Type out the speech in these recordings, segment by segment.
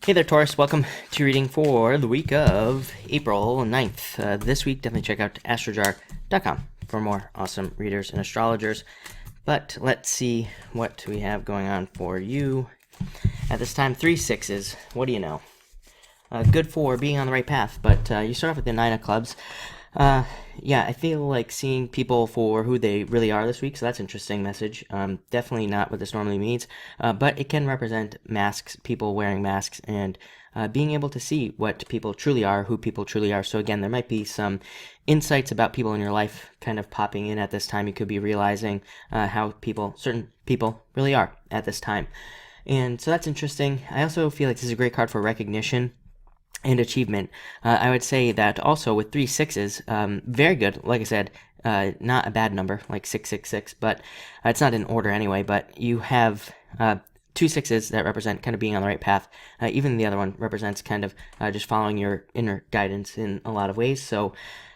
Hey there, Taurus. Welcome to reading for the week of April 9th. This week, definitely check out astrojar.com for more awesome readers and astrologers. But let's see what we have going on for you at this time. 3 6s. What do you know? Good for being on the right path, but you start off with the 9 of clubs. Yeah, I feel like seeing people for who they really are this week, so that's an interesting message. Definitely not what this normally means, but it can represent masks, people wearing masks, and being able to see what people truly are, who people truly are. So again, there might be some insights about people in your life kind of popping in at this time. You could be realizing how certain people really are at this time. And so that's interesting. I also feel like this is a great card for recognition and achievement. I would say that also with 3 6s, very good. Like I said, not a bad number, like 666, but it's not in order anyway. But you have 2 6s that represent kind of being on the right path. Even the other one represents kind of just following your inner guidance in a lot of ways. So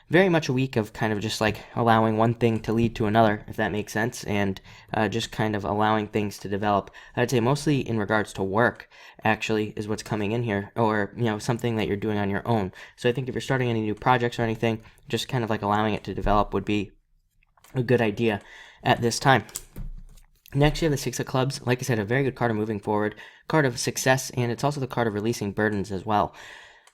very much a week of kind of just like allowing one thing to lead to another, if that makes sense, and just kind of allowing things to develop. I'd say mostly in regards to work, actually, is what's coming in here, or, something that you're doing on your own. So I think if you're starting any new projects or anything, just kind of like allowing it to develop would be a good idea at this time. Next, you have the 6 of clubs. Like I said, a very good card of moving forward, card of success, and it's also the card of releasing burdens as well.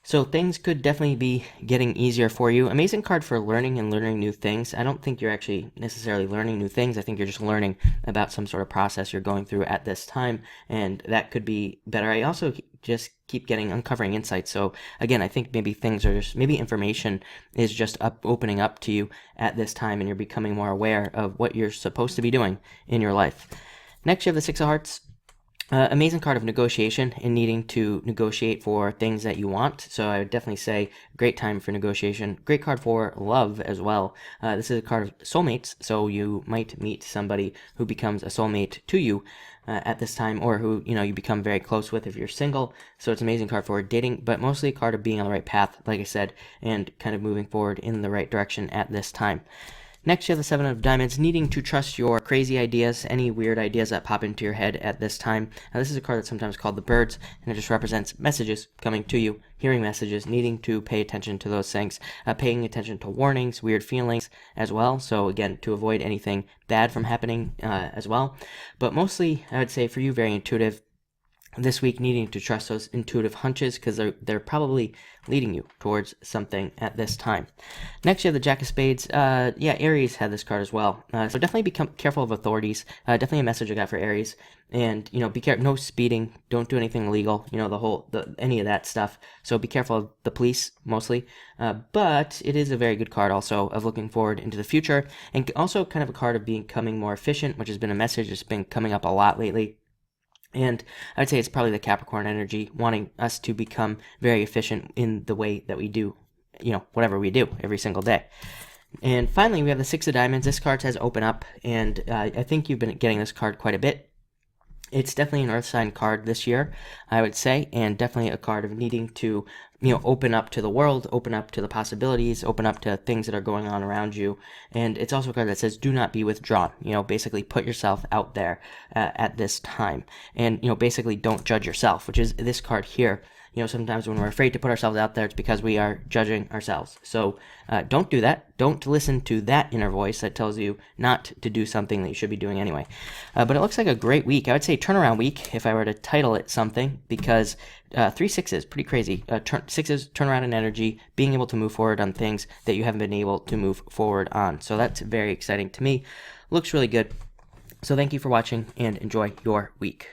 So things could definitely be getting easier for you. Amazing card for learning and learning new things. I don't think you're actually necessarily learning new things. I think you're just learning about some sort of process you're going through at this time, and that could be better. I also just keep uncovering insights. So again, I think maybe things are maybe information is just opening up to you at this time, and you're becoming more aware of what you're supposed to be doing in your life. Next, you have the 6 of hearts. Amazing card of negotiation and needing to negotiate for things that you want. So I would definitely say great time for negotiation. Great card for love as well. This is a card of soulmates, so you might meet somebody who becomes a soulmate to you at this time, or who you become very close with if you're single. So it's an amazing card for dating, but mostly a card of being on the right path, like I said, and kind of moving forward in the right direction at this time. Next, you have the 7 of diamonds, needing to trust your crazy ideas, any weird ideas that pop into your head at this time. Now, this is a card that's sometimes called the birds, and it just represents messages coming to you, hearing messages, needing to pay attention to those things, paying attention to warnings, weird feelings as well. So again, to avoid anything bad from happening as well. But mostly, I would say for you, very intuitive. This week, needing to trust those intuitive hunches, because they're probably leading you towards something at this time. Next, you have the Jack of Spades. Aries had this card as well. So definitely become careful of authorities. Definitely a message I got for Aries. And, be careful. No speeding. Don't do anything illegal. Any of that stuff. So be careful of the police, mostly. But it is a very good card also of looking forward into the future. And also kind of a card of becoming more efficient, which has been a message that's been coming up a lot lately. And I'd say it's probably the Capricorn energy, wanting us to become very efficient in the way that we do, whatever we do every single day. And finally, we have the 6 of diamonds. This card says open up, and I think you've been getting this card quite a bit. It's definitely an earth sign card this year, I would say, and definitely a card of needing to, open up to the world, open up to the possibilities, open up to things that are going on around you. And it's also a card that says do not be withdrawn. Basically put yourself out there at this time. And, basically don't judge yourself, which is this card here. Sometimes when we're afraid to put ourselves out there, it's because we are judging ourselves. So don't do that. Don't listen to that inner voice that tells you not to do something that you should be doing anyway. But it looks like a great week. I would say turnaround week if I were to title it something, because 3 6s, pretty crazy. 6s, turnaround in energy, being able to move forward on things that you haven't been able to move forward on. So that's very exciting to me. Looks really good. So thank you for watching and enjoy your week.